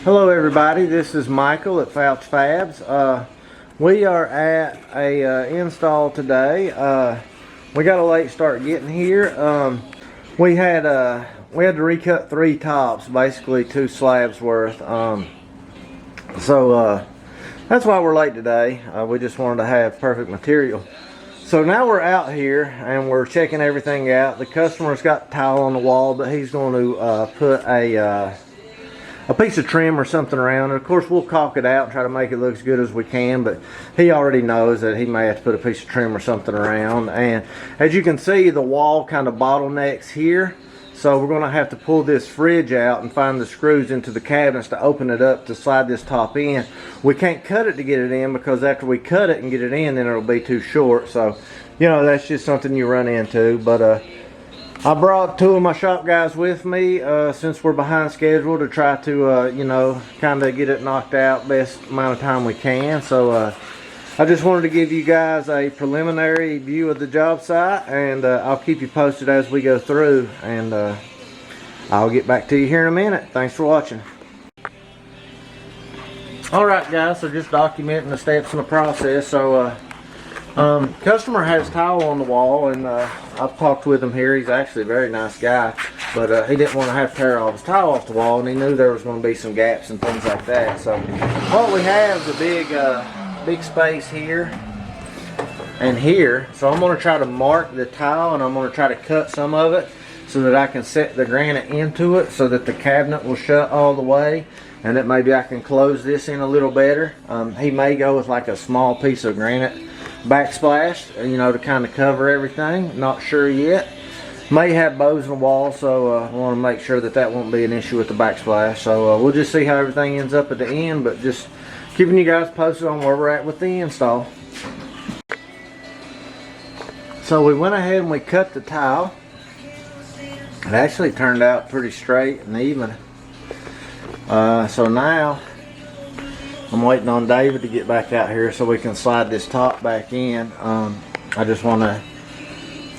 Hello everybody, this is Michael at FOUCH FABS. We are at a install today. We got a late start getting here. We had to recut 3 tops, basically 2 slabs worth. So that's why we're late today. We just wanted to have perfect material. So now we're out here and we're checking everything out. The customer's got tile on the wall, but he's going to put a piece of trim or something around it. Of course, we'll caulk it out and try to make it look as good as we can, but he already knows that he may have to put a piece of trim or something around. And as you can see, the wall kind of bottlenecks here, so we're going to have to pull this fridge out and find the screws into the cabinets to open it up to slide this top in. We can't cut it to get it in, because after we cut it and get it in, then it'll be too short. So, you know, that's just something you run into. But I brought 2 of my shop guys with me since we're behind schedule to try to, you know, kind of get it knocked out best amount of time we can. So I just wanted to give you guys a preliminary view of the job site, and I'll keep you posted as we go through, and I'll get back to you here in a minute. Thanks for watching. Alright guys, so just documenting the steps in the process. So customer has tile on the wall, and I've talked with him here. He's actually a very nice guy, but he didn't want to have to tear all his tile off the wall, and he knew there was going to be some gaps and things like that. So what we have is a big space here and here. So I'm going to try to mark the tile, and I'm going to try to cut some of it so that I can set the granite into it so that the cabinet will shut all the way, and that maybe I can close this in a little better. He may go with like a small piece of granite backsplash, you know, to kind of cover everything. Not sure yet. May have bows in the wall, so I want to make sure that that won't be an issue with the backsplash. So we'll just see how everything ends up at the end, but just keeping you guys posted on where we're at with the install. So we went ahead and we cut the tile. It actually turned out pretty straight and even. So now I'm waiting on David to get back out here so we can slide this top back in. I just want to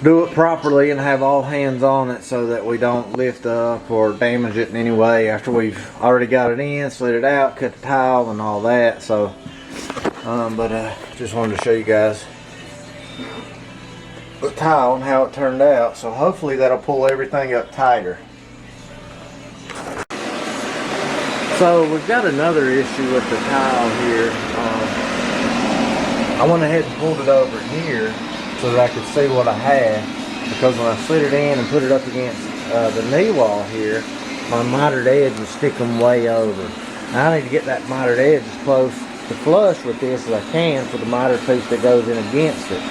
do it properly and have all hands on it so that we don't lift up or damage it in any way after we've already got it in, slid it out, cut the tile and all that. So just wanted to show you guys the tile and how it turned out. So hopefully that'll pull everything up tighter. So we've got another issue with the tile here. I went ahead and pulled it over here so that I could see what I had, because when I slid it in and put it up against the knee wall here, my mitered edge was sticking way over. Now I need to get that mitered edge as close to flush with this as I can for the mitered piece that goes in against it.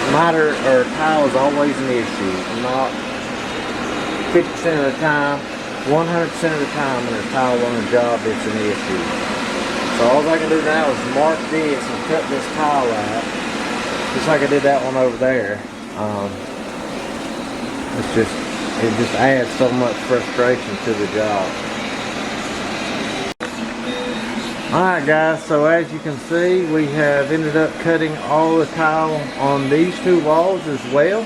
Miter or tile is always an issue. Not 50% of the time, 100% of the time when there's tile on a job, it's an issue. So all I can do now is mark this and cut this tile out, just like I did that one over there. It just adds so much frustration to the job. Alright guys, so as you can see, we have ended up cutting all the tile on these 2 walls as well.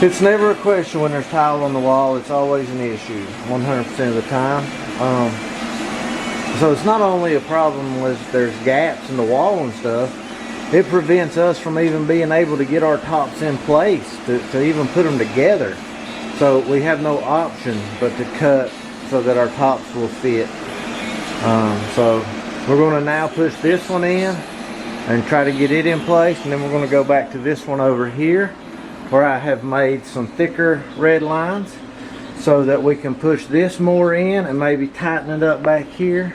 It's never a question when there's tile on the wall. It's always an issue, 100% of the time. So it's not only a problem with there's gaps in the wall and stuff, it prevents us from even being able to get our tops in place, to even put them together. So we have no option but to cut so that our tops will fit. So we're going to now push this one in and try to get it in place, and then we're going to go back to this one over here, where I have made some thicker red lines so that we can push this more in and maybe tighten it up back here,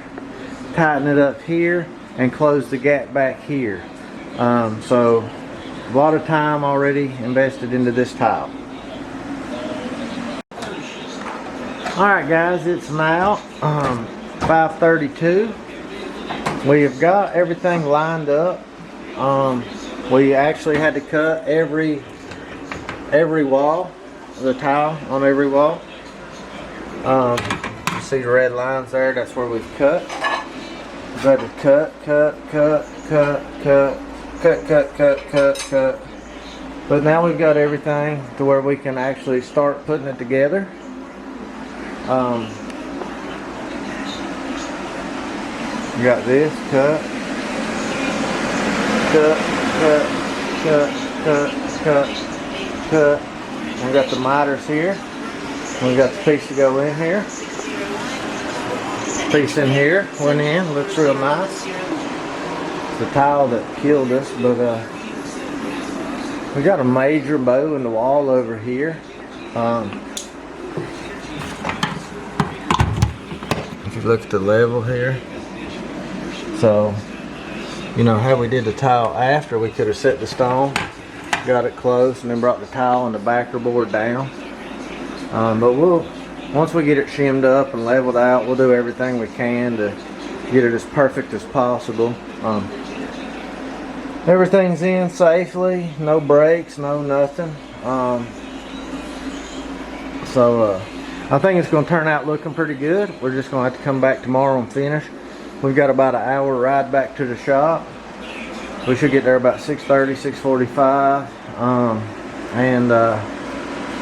tighten it up here, and close the gap back here. So a lot of time already invested into this tile. Alright guys, it's now 5:32. We have got everything lined up. We actually had to cut every wall, the tile on every wall. You see the red lines there? That's where we've cut. We've had to cut. But now we've got everything to where we can actually start putting it together. You got this, cut, cut, cut, cut, cut, cut, cut. We got the miters here. We got the piece to go in here. Piece in here, went in, looks real nice. It's the tile that killed us, but we got a major bow in the wall over here. If you look at the level here, so you know how we did the tile after, we could have set the stone, got it close, and then brought the tile and the backer board down. But once we get it shimmed up and leveled out, we'll do everything we can to get it as perfect as possible. Everything's in safely, no breaks, no nothing. So I think it's going to turn out looking pretty good. We're just going to have to come back tomorrow and finish. We've got about an hour ride back to the shop. We should get there about 6:30, 6:45, and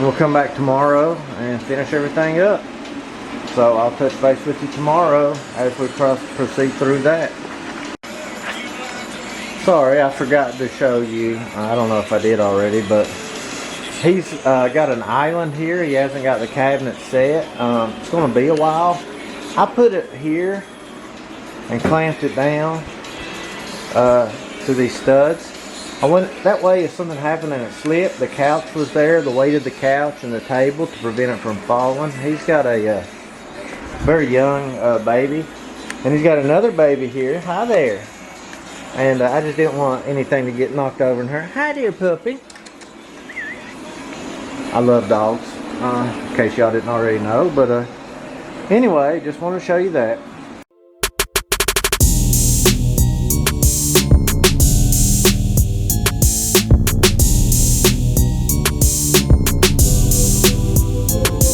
we'll come back tomorrow and finish everything up. So I'll touch base with you tomorrow as we proceed through that. Sorry, I forgot to show you. I don't know if I did already, but he's got an island here. He hasn't got the cabinet set. It's going to be a while. I put it here and clamped it down to these studs. That way if something happened and it slipped, the couch was there, the weight of the couch and the table to prevent it from falling. He's got a very young baby, and he's got another baby here. Hi there. And I just didn't want anything to get knocked over in her. Hi dear puppy. I love dogs, in case y'all didn't already know. But anyway, just want to show you that.